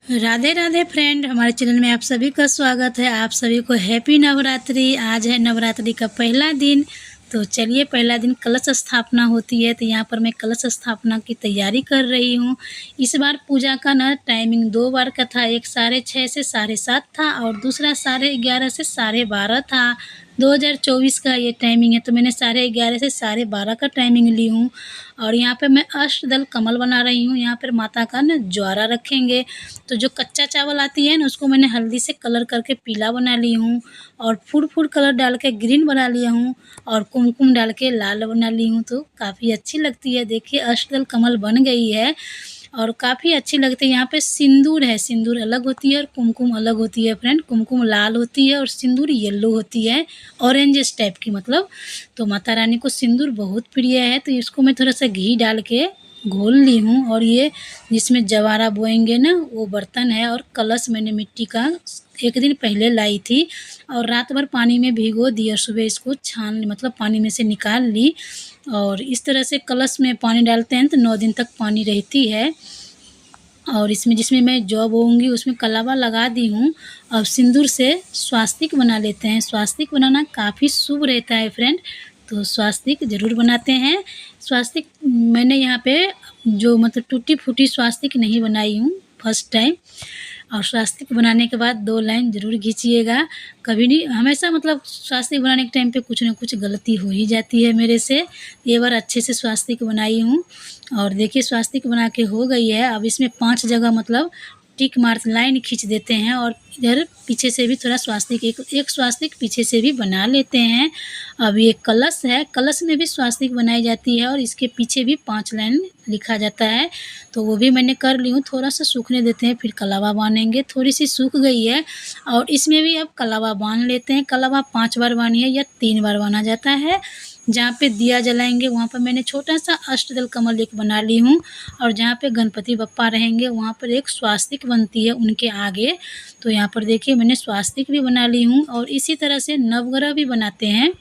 Radhe Radhe friend, हमारे channel में आप सभी का स्वागत है। आप सभी को हैप्पी नवरात्रि। आज है नवरात्रि का पहला दिन। तो चलिए, पहला दिन कलश स्थापना होती है, तो यहाँ पर मैं कलश स्थापना की तैयारी कर रही हूँ। इस बार पूजा का ना टाइमिंग 2 बार का था। एक 6:30 से 7:30 था और दूसरा 11:30 से 12:30 था। 2024 का ये टाइमिंग है, तो मैंने 11:30 से 12:30 का टाइमिंग ली हूँ। और यहाँ पे मैं अष्टदल कमल बना रही हूँ। यहाँ पर माता का ना ज्वारा रखेंगे। तो जो कच्चा चावल आती है ना, उसको मैंने हल्दी से कलर करके पीला बना ली हूँ और फूड फूड कलर डाल के ग्रीन बना लिया हूँ और कुमकुम डाल के लाल बना ली हूँ। तो काफ़ी अच्छी लगती है। देखिए, अष्टदल कमल बन गई है और काफ़ी अच्छी लगती है। यहाँ पे सिंदूर है, सिंदूर अलग होती है और कुमकुम अलग होती है फ्रेंड। कुमकुम लाल होती है और सिंदूर येलो होती है, ऑरेंजेस टाइप की मतलब। तो माता रानी को सिंदूर बहुत प्रिय है, तो इसको मैं थोड़ा सा घी डाल के घोल ली हूँ। और ये जिसमें जवारा बोएंगे ना, वो बर्तन है। और कलश मैंने मिट्टी का एक दिन पहले लाई थी और रात भर पानी में भिगो दी और सुबह इसको छान मतलब पानी में से निकाल ली। और इस तरह से कलश में पानी डालते हैं तो 9 दिन तक पानी रहती है। और इसमें जिसमें मैं जौ बोऊँगी उसमें कलावा लगा दी हूँ। अब सिंदूर से स्वास्तिक बना लेते हैं। स्वास्तिक बनाना काफ़ी शुभ रहता है फ्रेंड, तो स्वास्तिक ज़रूर बनाते हैं। स्वास्तिक मैंने यहाँ पे जो मतलब टूटी फूटी स्वास्तिक नहीं बनाई हूँ, फर्स्ट टाइम। और स्वास्तिक बनाने के बाद 2 लाइन ज़रूर खींचिएगा। कभी नहीं, हमेशा मतलब स्वास्तिक बनाने के टाइम पे कुछ न कुछ गलती हो ही जाती है मेरे से। ये बार अच्छे से स्वास्तिक बनाई हूँ। और देखिए, स्वास्तिक बना के हो गई है। अब इसमें 5 जगह मतलब टिक मार लाइन खींच देते हैं और इधर पीछे से भी थोड़ा स्वास्तिक एक स्वास्तिक पीछे से भी बना लेते हैं। अब ये कलश है, कलश में भी स्वास्तिक बनाई जाती है और इसके पीछे भी 5 लाइन लिखा जाता है। तो वो भी मैंने कर ली हूँ। थोड़ा सा सूखने देते हैं, फिर कलावा बांधेंगे। थोड़ी सी सूख गई है और इसमें भी अब कलावा बांध लेते हैं। कलावा 5 बार बांधिए या 3 बार बांधा जाता है। जहाँ पे दिया जलाएंगे वहाँ पर मैंने छोटा सा अष्टदल कमल एक बना ली हूँ। और जहाँ पे गणपति बप्पा रहेंगे वहाँ पर एक स्वास्तिक बनती है उनके आगे। तो यहाँ पर देखिए, मैंने स्वास्तिक भी बना ली हूँ। और इसी तरह से नवग्रह भी बनाते हैं।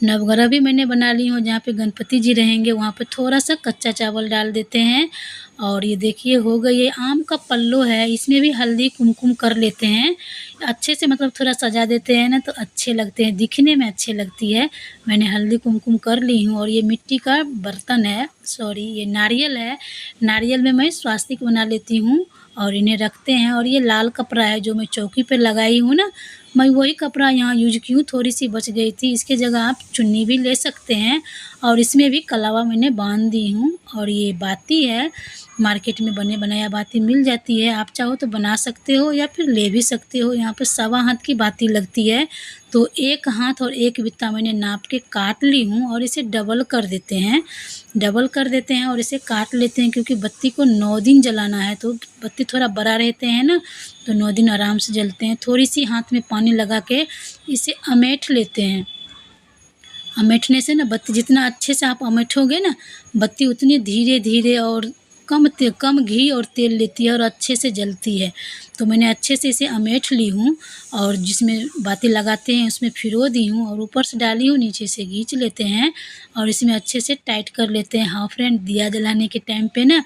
नवग्रह भी मैंने बना ली हूँ। जहाँ पे गणपति जी रहेंगे वहाँ पे थोड़ा सा कच्चा चावल डाल देते हैं। और ये देखिए, हो गई है। आम का पल्लो है, इसमें भी हल्दी कुमकुम कर लेते हैं अच्छे से, मतलब थोड़ा सजा देते हैं ना तो अच्छे लगते हैं, दिखने में अच्छे लगती है। मैंने हल्दी कुमकुम कर ली हूँ। और ये मिट्टी का बर्तन है, सॉरी ये नारियल है। नारियल में मैं स्वास्तिक बना लेती हूँ और इन्हें रखते हैं। और ये लाल कपड़ा है जो मैं चौकी पे लगाई हूँ ना, मैं वही कपड़ा यहाँ यूज की हूँ। थोड़ी सी बच गई थी, इसके जगह आप चुन्नी भी ले सकते हैं। और इसमें भी कलावा मैंने बांध दी हूँ। और ये बाती है, मार्केट में बने बनाया बाती मिल जाती है। आप चाहो तो बना सकते हो या फिर ले भी सकते हो। यहाँ पे 1.25 हाथ की बाती लगती है, तो 1 हाथ और 1 बित्ता मैंने नाप के काट ली हूँ। और इसे डबल कर देते हैं, डबल कर देते हैं और इसे काट लेते हैं, क्योंकि बत्ती को 9 दिन जलाना है। तो बत्ती थोड़ा बड़ा रहते हैं ना, तो 9 दिन आराम से जलते हैं। थोड़ी सी हाथ में पानी लगा के इसे अमेठ लेते हैं। अमेठने से ना बत्ती जितना अच्छे से आप अमेठोगे ना, बत्ती उतनी धीरे धीरे और कम घी और तेल लेती है और अच्छे से जलती है। तो मैंने अच्छे से इसे अमेठ ली हूँ और जिसमें बाती लगाते हैं उसमें फिरो दी हूँ और ऊपर से डाली हूँ, नीचे से खींच लेते हैं और इसमें अच्छे से टाइट कर लेते हैं। हाँ फ्रेंड, दिया जलाने के टाइम पे ना,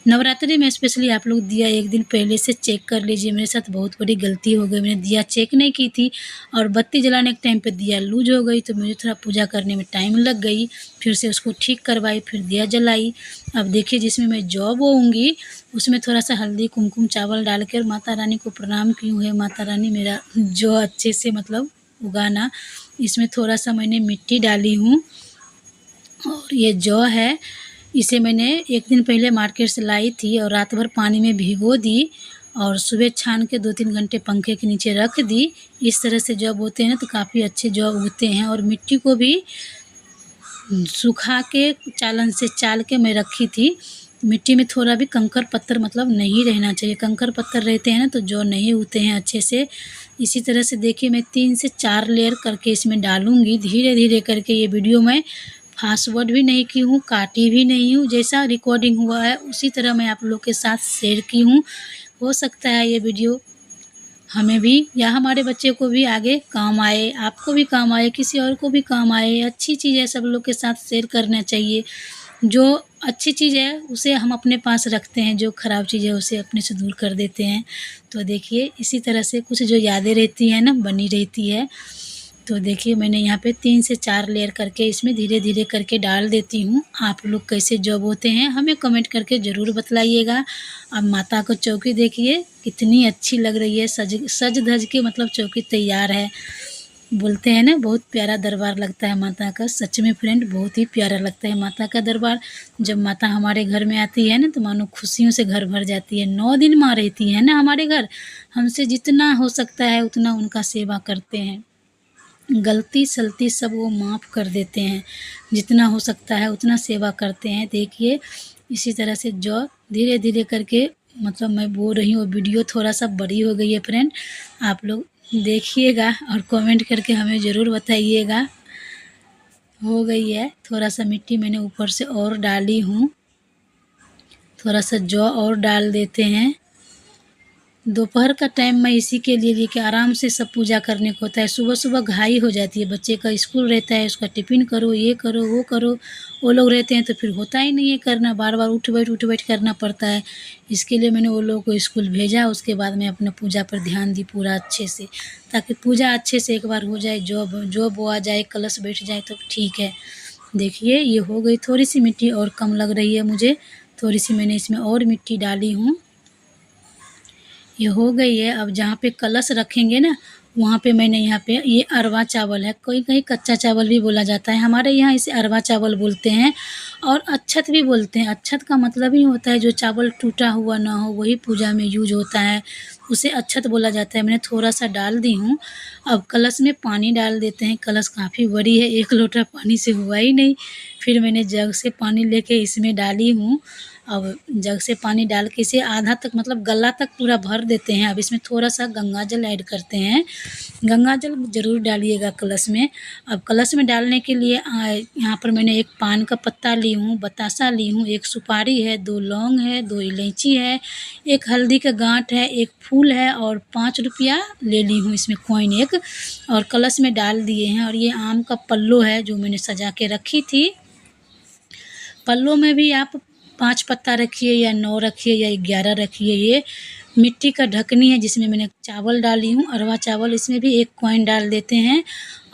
नवरात्रि में स्पेशली आप लोग दिया एक दिन पहले से चेक कर लीजिए। मेरे साथ बहुत बड़ी गलती हो गई, मैंने दिया चेक नहीं की थी और बत्ती जलाने के टाइम पे दिया लूज हो गई, तो मुझे थोड़ा पूजा करने में टाइम लग गई। फिर से उसको ठीक करवाई, फिर दिया जलाई। अब देखिए, जिसमें मैं जौ बोऊँगी उसमें थोड़ा सा हल्दी कुमकुम चावल डाल कर माता रानी को प्रणाम की हूँ। हे माता रानी, मेरा जौ अच्छे से मतलब उगाना। इसमें थोड़ा सा मैंने मिट्टी डाली हूँ। और ये जौ है, इसे मैंने एक दिन पहले मार्केट से लाई थी और रात भर पानी में भिगो दी और सुबह छान के 2-3 घंटे पंखे के नीचे रख दी। इस तरह से जौ बोते हैं ना तो काफ़ी अच्छे जौ उगते हैं। और मिट्टी को भी सुखा के चालन से चाल के मैं रखी थी। मिट्टी में थोड़ा भी कंकर पत्थर मतलब नहीं रहना चाहिए। कंकर पत्थर रहते हैं ना तो जौ नहीं उगते हैं अच्छे से। इसी तरह से देखिए, मैं 3 से 4 लेयर करके इसमें डालूँगी धीरे धीरे करके। ये वीडियो मैं फास्ट वर्ड भी नहीं की हूँ, काटी भी नहीं हूँ। जैसा रिकॉर्डिंग हुआ है उसी तरह मैं आप लोग के साथ शेयर की हूँ। हो सकता है ये वीडियो हमें भी या हमारे बच्चे को भी आगे काम आए, आपको भी काम आए, किसी और को भी काम आए। अच्छी चीज़ है, सब लोग के साथ शेयर करना चाहिए। जो अच्छी चीज़ है उसे हम अपने पास रखते हैं, जो ख़राब चीज़ है उसे अपने से दूर कर देते हैं। तो देखिए इसी तरह से कुछ जो यादें रहती हैं ना बनी रहती है। तो देखिए मैंने यहाँ पे 3 से 4 लेयर करके इसमें धीरे-धीरे करके डाल देती हूँ। आप लोग कैसे जॉब होते हैं हमें कमेंट करके ज़रूर बतलाइएगा। अब माता को चौकी देखिए कितनी अच्छी लग रही है, सज-धज के मतलब चौकी तैयार है। बोलते हैं ना बहुत प्यारा दरबार लगता है माता का। सच में फ्रेंड बहुत ही प्यारा लगता है माता का दरबार। जब माता हमारे घर में आती है ना तो मानो खुशियों से घर भर जाती है। 9 दिन माँ रहती है ना हमारे घर। हमसे जितना हो सकता है उतना उनका सेवा करते हैं। गलती सलती सब वो माफ़ कर देते हैं। जितना हो सकता है उतना सेवा करते हैं। देखिए इसी तरह से जो धीरे-धीरे करके मतलब मैं बोल रही हूँ वीडियो थोड़ा-सा बड़ी हो गई है फ्रेंड। आप लोग देखिएगा और कमेंट करके हमें ज़रूर बताइएगा। हो गई है, थोड़ा-सा मिट्टी मैंने ऊपर से और डाली हूँ। थोड़ा-सा जौ और डाल देते हैं। दोपहर का टाइम मैं इसी के लिए लेके आराम से सब पूजा करने को होता है। सुबह-सुबह घाई हो जाती है, बच्चे का स्कूल रहता है, उसका टिफ़िन करो, ये करो, वो करो। वो लोग रहते हैं तो फिर होता ही नहीं है करना, बार-बार उठ बैठ करना पड़ता है। इसके लिए मैंने वो लोगों को स्कूल भेजा, उसके बाद मैं अपना पूजा पर ध्यान दी पूरा अच्छे से, ताकि पूजा अच्छे से एक बार हो जाए, जौ बोआ जाए, कलश बैठ जाए तो ठीक है। देखिए ये हो गई, थोड़ी-सी मिट्टी और कम लग रही है मुझे, थोड़ी-सी मैंने इसमें और मिट्टी डाली हूँ। ये हो गई है। अब जहाँ पे कलश रखेंगे ना वहाँ पे मैंने यहाँ पे ये अरवा चावल है, कोई कहीं कच्चा चावल भी बोला जाता है, हमारे यहाँ इसे अरवा चावल बोलते हैं और अक्षत भी बोलते हैं। अक्षत का मतलब ही होता है जो चावल टूटा हुआ ना हो वही पूजा में यूज होता है, उसे अक्षत बोला जाता है। मैंने थोड़ा-सा डाल दी हूँ। अब कलश में पानी डाल देते हैं। कलश काफ़ी बड़ी है, 1 लोटा पानी से हुआ ही नहीं। फिर मैंने जग से पानी लेके इसमें डाली हूँ। अब जग से पानी डाल के इसे आधा तक मतलब गला तक पूरा भर देते हैं। अब इसमें थोड़ा-सा गंगा जल ऐड करते हैं। गंगा जल ज़रूर डालिएगा कलश में। अब कलश में डालने के लिए यहाँ पर मैंने 1 पान का पत्ता ली हूँ, बतासा ली हूँ, 1 सुपारी है, 2 लौंग है, 2 इलायची है, 1 हल्दी का गाँठ है, 1 फूल है और 5 रुपया ले ली हूँ इसमें कॉइन 1 और कलश में डाल दिए हैं। और ये आम का पल्लो है जो मैंने सजा के रखी थी। पल्लों में भी आप 5 पत्ता रखिए या 9 रखिए या 11 रखिए। ये मिट्टी का ढकनी है जिसमें मैंने चावल डाली हूँ, अरवा चावल, इसमें भी 1 कॉइन डाल देते हैं।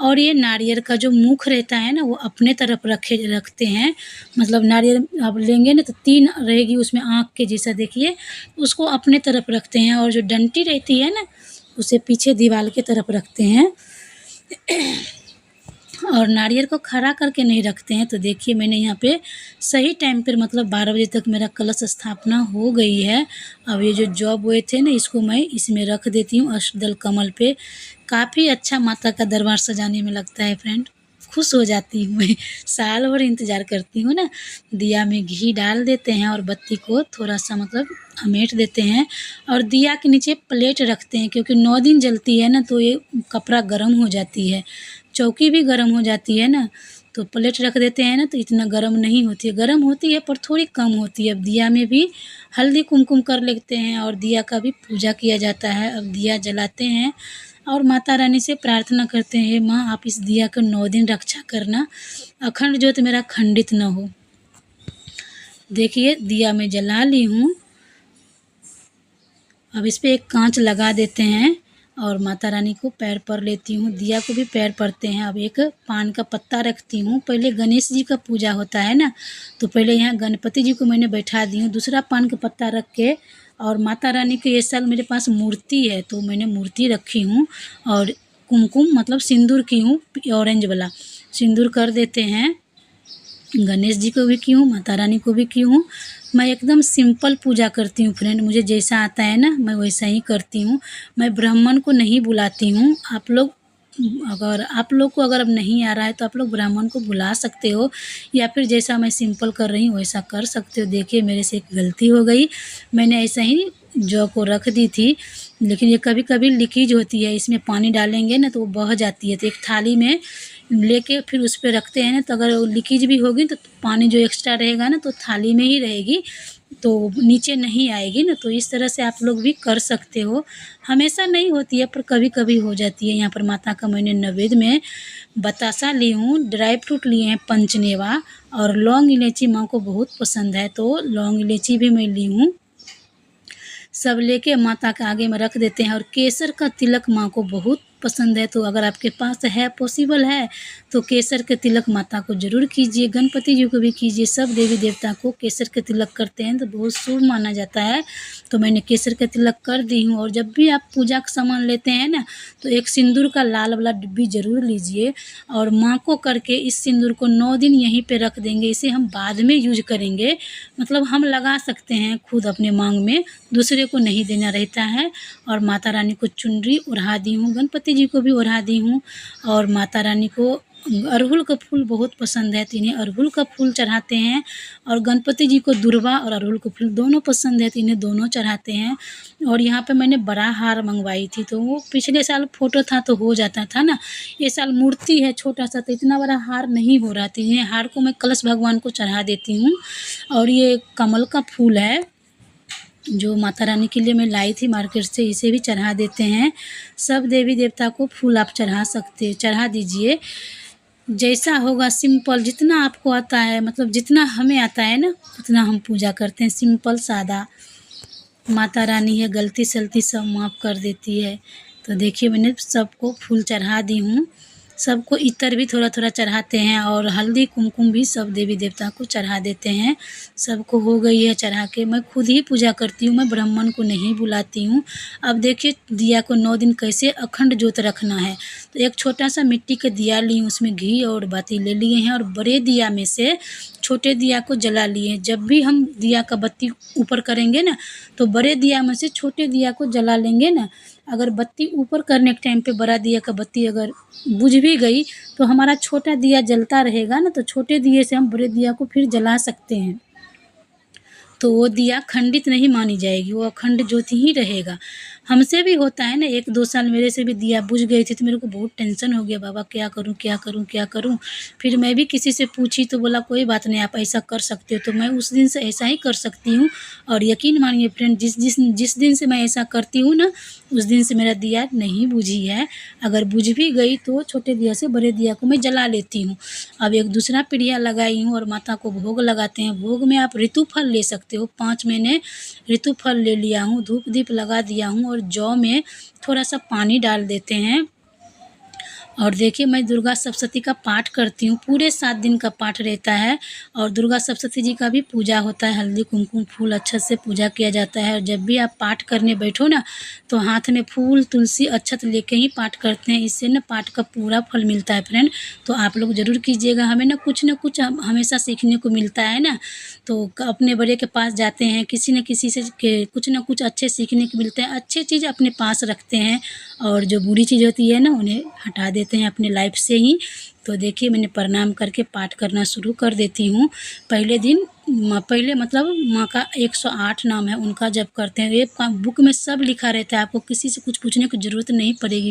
और ये नारियल का जो मुख रहता है ना वो अपने तरफ रखते हैं। मतलब नारियल आप लेंगे ना तो 3 रहेगी उसमें आँख के जैसा, देखिए उसको अपने तरफ रखते हैं और जो डंटी रहती है ना उसे पीछे दीवार की तरफ रखते हैं। और नारियल को खड़ा करके नहीं रखते हैं। तो देखिए मैंने यहाँ पे सही टाइम पर मतलब 12 बजे तक मेरा कलश स्थापना हो गई है। अब ये जो जौ बोए थे ना इसको मैं इसमें रख देती हूँ अष्टदल कमल पे। काफ़ी अच्छा माता का दरबार सजाने में लगता है फ्रेंड, खुश हो जाती हूँ मैं। साल भर इंतज़ार करती हूँ ना। दिया में घी डाल देते हैं और बत्ती को थोड़ा-सा मतलब अमेट देते हैं और दिया के नीचे प्लेट रखते हैं, क्योंकि 9 दिन जलती है ना तो ये कपड़ा गर्म हो जाती है, चौकी भी गर्म हो जाती है ना। तो प्लेट रख देते हैं ना तो इतना गर्म नहीं होती है, गर्म होती है पर थोड़ी कम होती है। अब दिया में भी हल्दी कुमकुम कर लेते हैं और दिया का भी पूजा किया जाता है। अब दिया जलाते हैं और माता रानी से प्रार्थना करते हैं, हे माँ आप इस दिया को 9 दिन रक्षा करना, अखंड ज्योत मेरा खंडित न हो। देखिए दिया मैं जला ली हूँ। अब इस पे एक कांच लगा देते हैं और माता रानी को पैर पर लेती हूँ, दिया को भी पैर पड़ते हैं। अब एक पान का पत्ता रखती हूँ। पहले गणेश जी का पूजा होता है ना तो पहले यहाँ गणपति जी को मैंने बैठा दी हूँ, दूसरा पान का पत्ता रख के। और माता रानी के ये साल मेरे पास मूर्ति है तो मैंने मूर्ति रखी हूँ और कुमकुम मतलब सिंदूर की हूँ, ऑरेंज वाला सिंदूर कर देते हैं। गणेश जी को भी की हूँ, माता रानी को भी की हूँ। मैं एकदम सिंपल पूजा करती हूँ फ्रेंड, मुझे जैसा आता है ना मैं वैसा ही करती हूँ। मैं ब्राह्मण को नहीं बुलाती हूँ। आप लोग को अगर अब नहीं आ रहा है तो आप लोग ब्राह्मण को बुला सकते हो या फिर जैसा मैं सिंपल कर रही हूँ वैसा कर सकते हो। देखिए मेरे से एक गलती हो गई, मैंने ऐसा ही जौ को रख दी थी, लेकिन ये कभी-कभी लीकेज होती है, इसमें पानी डालेंगे ना तो वो बह जाती है। तो एक थाली में लेके फिर उस पे रखते हैं ना तो अगर लीकेज भी होगी तो पानी जो एक्स्ट्रा रहेगा ना तो थाली में ही रहेगी, तो नीचे नहीं आएगी ना। तो इस तरह से आप लोग भी कर सकते हो। हमेशा नहीं होती है पर कभी-कभी हो जाती है। यहाँ पर माता का मैंने नैवेद्य में बतासा ली हूँ, ड्राई फ्रूट लिए हैं पंचमेवा और लौंग इलायची माँ को बहुत पसंद है, तो लौंग इलायची भी मैं ली हूँ। सब लेके माता के आगे में रख देते हैं और केसर का तिलक माँ को बहुत पसंद है, तो अगर आपके पास है, पॉसिबल है, तो केसर के तिलक माता को ज़रूर कीजिए। गणपति जी को भी कीजिए। सब देवी देवता को केसर के तिलक करते हैं तो बहुत शुभ माना जाता है। तो मैंने केसर के तिलक कर दी हूँ। और जब भी आप पूजा का सामान लेते हैं ना, तो एक सिंदूर का लाल वाला डिब्बी ज़रूर लीजिए और माँ को करके इस सिंदूर को 9 दिन यहीं पे रख देंगे। इसे हम बाद में यूज करेंगे, मतलब हम लगा सकते हैं खुद अपने मांग में, दूसरे को नहीं देना रहता है। और माता रानी को चुनरी ओढ़ा दी हूँ, गणपति जी को भी ओढ़ा दी हूँ। और माता रानी को अड़हुल का फूल बहुत पसंद है, तो इन्हें अड़हुल का फूल चढ़ाते हैं। और गणपति जी को दुर्वा और अड़हुल का फूल दोनों पसंद है, तो इन्हें दोनों चढ़ाते हैं। और यहाँ पे मैंने बड़ा हार मंगवाई थी, तो वो पिछले साल फोटो था तो हो जाता था ना, ये साल मूर्ति है छोटा सा, तो इतना बड़ा हार नहीं हो रहा था। ये हार को मैं कलश भगवान को चढ़ा देती हूँ। और ये कमल का फूल है जो माता रानी के लिए मैं लाई थी मार्केट से, इसे भी चढ़ा देते हैं। सब देवी देवता को फूल आप चढ़ा दीजिए। जैसा होगा सिंपल, जितना आपको आता है, मतलब जितना हमें आता है ना उतना हम पूजा करते हैं, सिंपल सादा। माता रानी है, गलती सलती सब माफ़ कर देती है। तो देखिए मैंने सबको फूल चढ़ा दी हूँ। सबको इत्र भी थोड़ा थोड़ा चढ़ाते हैं और हल्दी कुमकुम भी सब देवी देवता को चढ़ा देते हैं। सबको हो गई है चढ़ा के। मैं खुद ही पूजा करती हूँ, मैं ब्राह्मण को नहीं बुलाती हूँ। अब देखिए दिया को 9 दिन कैसे अखंड ज्योत रखना है। तो एक छोटा सा मिट्टी का दिया ली हूँ, उसमें घी और बाती ले लिए हैं और बड़े दिया में से छोटे दिया को जला लिए हैं। जब भी हम दिया का बत्ती ऊपर करेंगे ना, तो बड़े दिया में से छोटे दिया को जला लेंगे ना। अगर बत्ती ऊपर करने के टाइम पे बड़ा दिया का बत्ती अगर बुझ भी गई, तो हमारा छोटा दिया जलता रहेगा ना, तो छोटे दिए से हम बड़े दिया को फिर जला सकते हैं। तो वो दिया खंडित नहीं मानी जाएगी, वो अखंड ज्योति ही रहेगा। हमसे भी होता है ना, 1-2 साल मेरे से भी दिया बुझ गई थी, तो मेरे को बहुत टेंशन हो गया, बाबा क्या करूँ क्या करूँ क्या करूँ। फिर मैं भी किसी से पूछी तो बोला कोई बात नहीं, आप ऐसा कर सकते हो। तो मैं उस दिन से ऐसा ही कर सकती हूँ। और यकीन मानिए फ्रेंड, जिस दिन से मैं ऐसा करती हूँ ना, उस दिन से मेरा दिया नहीं बुझी है। अगर बुझ भी गई तो छोटे दिया से बड़े दिया को मैं जला लेती हूँ। अब एक दूसरा पीढ़िया लगाई हूँ और माता को भोग लगाते हैं। भोग में आप ऋतु फल ले सकते हो। 5 मैंने ऋतु फल ले लिया हूँ, धूप दीप लगा दिया हूँ और जौ में थोड़ा सा पानी डाल देते हैं। और देखिए मैं दुर्गा सप्तशती का पाठ करती हूँ, पूरे 7 दिन का पाठ रहता है। और दुर्गा सप्तशती जी का भी पूजा होता है, हल्दी कुमकुम फूल अक्षत से पूजा किया जाता है। और जब भी आप पाठ करने बैठो ना, तो हाथ में फूल तुलसी अक्षत लेके ही पाठ करते हैं। इससे ना पाठ का पूरा फल मिलता है फ्रेंड। तो आप लोग ज़रूर कीजिएगा। हमें ना कुछ हमेशा सीखने को मिलता है ना, तो अपने बड़े के पास जाते हैं, किसी न किसी से कुछ ना कुछ अच्छे सीखने को मिलते हैं। अच्छे चीज़ अपने पास रखते हैं और जो बुरी चीज़ होती है ना उन्हें हटा देते हैं अपने लाइफ से ही। तो देखिए मैंने प्रणाम करके पाठ करना शुरू कर देती हूँ। पहले मतलब माँ का 108 नाम है, उनका जप करते हैं। ये बुक में सब लिखा रहता है, आपको किसी से कुछ पूछने की ज़रूरत नहीं पड़ेगी।